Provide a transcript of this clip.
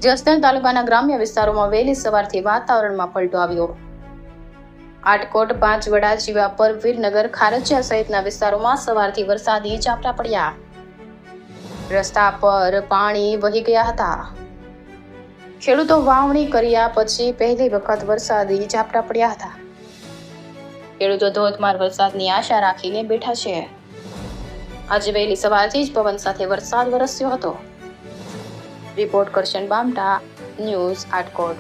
જસદણ તાલુકાના ગ્રામ્ય વિસ્તારોમાં વહેલી સવારથી વાતાવરણમાં પલટો આવ્યો। આટકોટ, પાંચવડા, જીવાપર, વીરનગર, ખારચિયા સહિતના વિસ્તારોમાં સવારથી વરસાદી ઝાપટા પડ્યા। રસ્તા પર પાણી વહી ગયા હતા। ખેડૂતો વાવણી કર્યા પછી પહેલી વખત વરસાદી ઝાપટા પડ્યા હતા। ખેડૂતો ધોધમાર વરસાદની આશા રાખીને બેઠા છે। આજે વહેલી સવારથી જ પવન સાથે વરસાદ વરસ્યો હતો। Report Karshan Bamta, news Atkot.